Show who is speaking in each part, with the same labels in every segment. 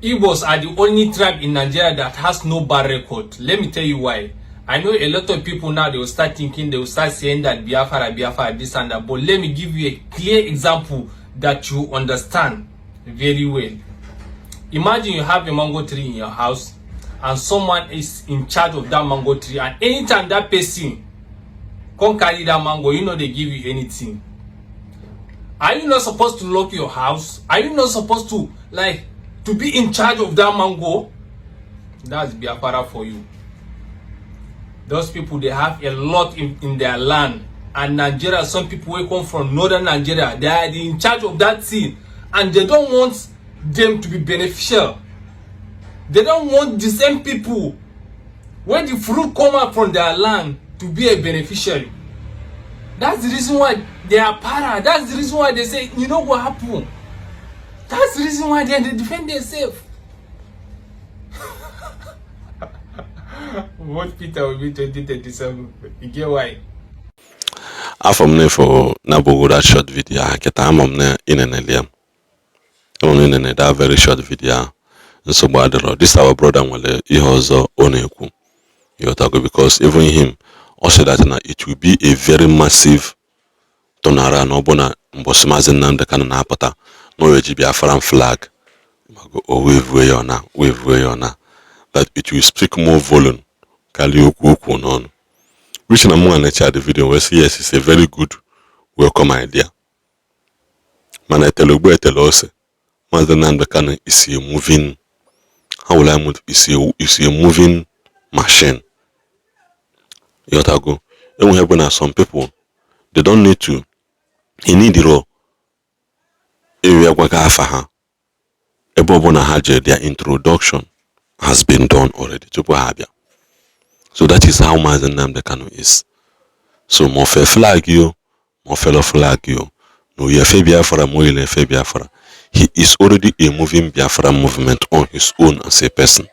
Speaker 1: Igbos are the only tribe in Nigeria that has no bad record. Let me tell you why. I know a lot of people now, they will start thinking, they will start saying that Biafra, this and that. But let me give you a clear example that you understand very well. Imagine you have a mango tree in your house and someone is in charge of that mango tree, and anytime that person come carry that mango, you know they give you anything. Are you not supposed to lock your house? Are you not supposed to to be in charge of that mango? That's Biafra for you. Those people, they have a lot in their land. And Nigeria, some people will come from northern Nigeria, they are in charge of that thing, and they don't want them to be beneficial. They don't want the same people when the fruit come out from their land to be a beneficiary. That's the reason why they are para. That's the reason why they say, you know what happened? That's the reason why they defend themselves. What Peter will be 2037? You get why?
Speaker 2: After for Nabogo that short video, I get a in an alien. Only in that very short video. So this our brother he also oneku. Because even him also that it will be a very massive tonara no bona Mazi Nnamdi Kanu na apata no Biafran flag or wave way on that it will speak more volume. Which I'm going to share the video where yes, it's a very good welcome idea. Man, I tell you, Mazi Nnamdi Kanu is a moving. How will I move? It's a moving machine. You have to go. And we have some people, they don't need to. He need the raw. Their introduction has been done already. So that is how Mazi Nnamdi Kanu is. So more flag you, more fellow flag you. No, you Biafra, more Biafra. He is already a moving Biafra movement on his own as a person.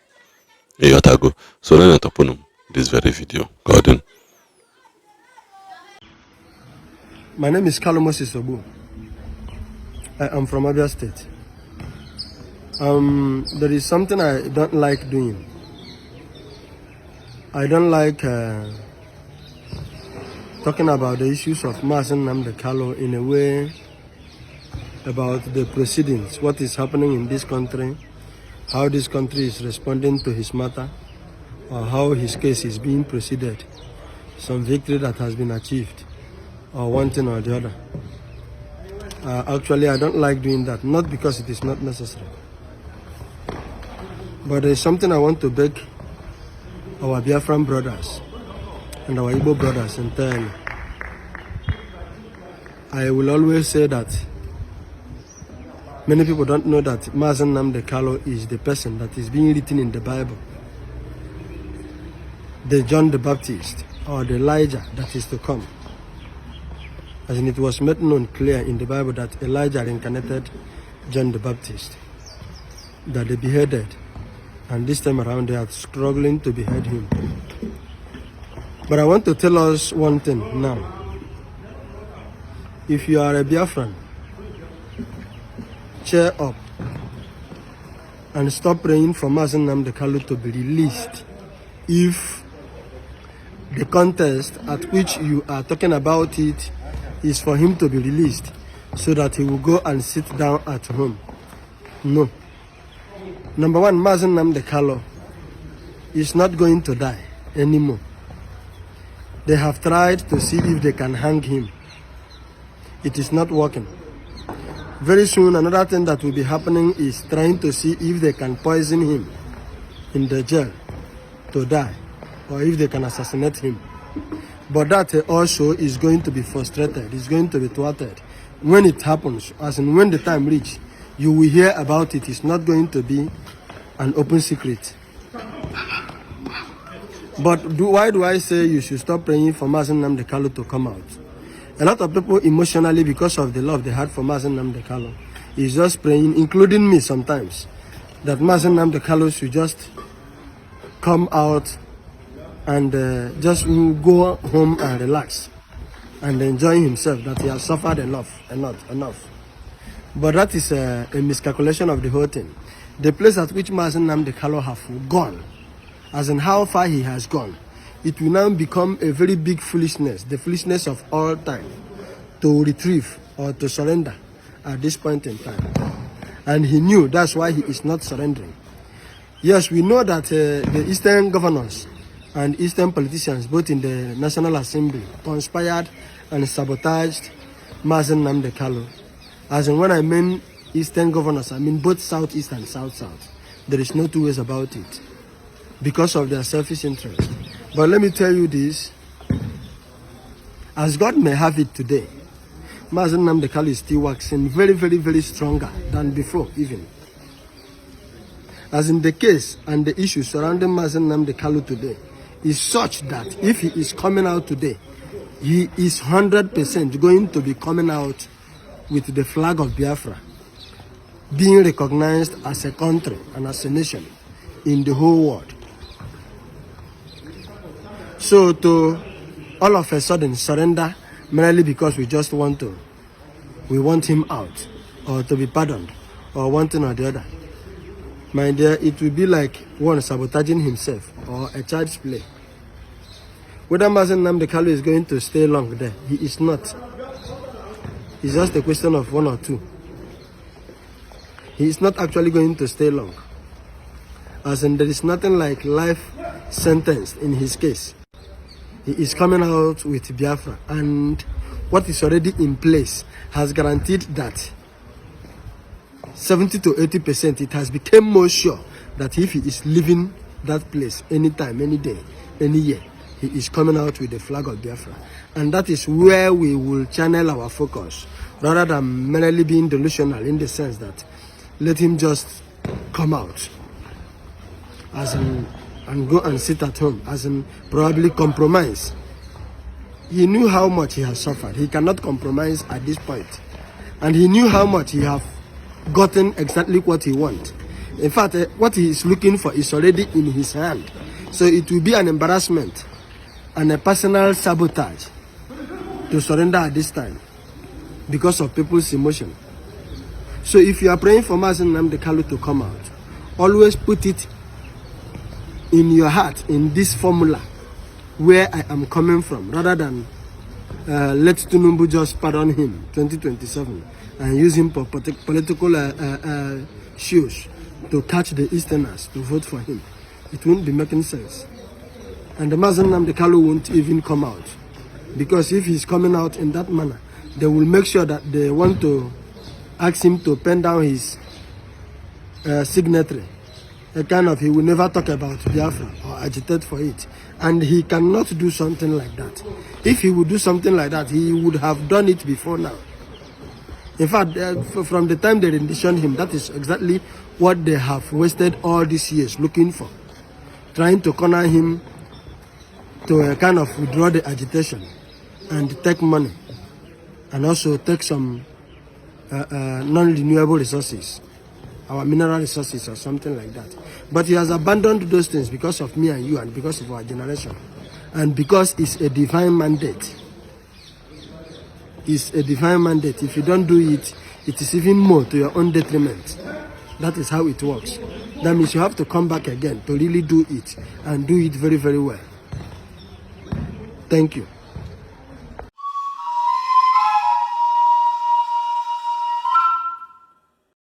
Speaker 2: So let us open this very video. Gordon.
Speaker 3: My name is Moses Obu. I am from Abia State. There is something I don't like doing. I don't like talking about the issues of Mazi Nnamdi Kanu in a way about the proceedings, what is happening in this country, how this country is responding to his matter, or how his case is being proceeded, some victory that has been achieved, or one thing or the other. Actually, I don't like doing that, not because it is not necessary. But there is something I want to beg our Biafran brothers and our Igbo brothers entirely. I will always say that many people don't know that Mazi Nnamdi Kanu is the person that is being written in the Bible. The John the Baptist or the Elijah that is to come. As in, it was made known clear in the Bible that Elijah reincarnated John the Baptist, that they beheaded, and this time around they are struggling to behead him. But I want to tell us one thing now. If you are a Biafran, cheer up and stop praying for Mazi Nnamdi Kanu to be released. If the contest at which you are talking about it is for him to be released so that he will go and sit down at home. No. Number one, Mazi Nnamdi Kanu is not going to die anymore. They have tried to see if they can hang him. It is not working. Very soon, another thing that will be happening is trying to see if they can poison him in the jail to die, or if they can assassinate him. But that also is going to be frustrated, it's going to be thwarted. When it happens, as in when the time reaches, you will hear about it. It's not going to be an open secret. But why do I say you should stop praying for Mazi Nnamdi Kanu to come out? A lot of people emotionally, because of the love they had for Mazi Nnamdi Kanu, is just praying, including me sometimes, that Mazi Nnamdi Kanu should just come out and just go home and relax and enjoy himself, that he has suffered enough. But that is a miscalculation of the whole thing. the place at which Mazi Nnamdi Kanu have gone, as in how far he has gone, it will now become a very big foolishness, the foolishness of all time, to retrieve or to surrender at this point in time. And he knew that's why he is not surrendering. Yes, we know that the Eastern governors and Eastern politicians, both in the National Assembly, conspired and sabotaged Mazi Nnamdi Kanu. As in, when I mean Eastern governors, I mean both Southeast and South-South. There is no two ways about it, because of their selfish interest. But let me tell you this, as God may have it today, Mazi Nnamdi Kanu is still waxing very, very, very stronger than before even. As in, the case and the issue surrounding Mazi Nnamdi Kanu today is such that if he is coming out today, he is 100% going to be coming out with the flag of Biafra, being recognized as a country and as a nation in the whole world. So to all of a sudden surrender merely because we just want him out, or to be pardoned, or one thing or the other, my dear, it will be like one sabotaging himself or a child's play. Whether Mazi Nnamdi Kanu is going to stay long there, he is not. It's just a question of one or two. He is not actually going to stay long. As in, there is nothing like life sentence in his case. He is coming out with Biafra, and what is already in place has guaranteed that 70 to 80%, it has become more sure that if he is leaving that place anytime, any day, any year, he is coming out with the flag of Biafra. And that is where we will channel our focus, rather than merely being delusional in the sense that let him just come out, as in, and go and sit at home, as in probably compromise. He knew how much he has suffered. He cannot compromise at this point. And he knew how much he have gotten exactly what he wants. In fact, what he is looking for is already in his hand. So it will be an embarrassment and a personal sabotage to surrender at this time because of people's emotion. So if you are praying for Mazi Nnamdi Kanu to come out, always put it in your heart in this formula where I am coming from, rather than let Tinubu just pardon him 2027 and use him for political shoes to catch the Easterners to vote for him. It won't be making sense. And the Mazi Nnamdi Kanu won't even come out, because if he's coming out in that manner, they will make sure that they want to ask him to pen down his signatory. A kind of, he will never talk about Biafra or agitate for it. And he cannot do something like that. If he would do something like that, he would have done it before now. In fact, from the time they renditioned him, that is exactly what they have wasted all these years looking for. Trying to corner him to kind of withdraw the agitation and take money. And also take some non-renewable resources, our mineral resources or something like that. But he has abandoned those things because of me and you, and because of our generation, and because it's a divine mandate. It's a divine mandate. If you don't do it, it is even more to your own detriment. That is how it works. That means you have to come back again to really do it, and do it very, very well. Thank you.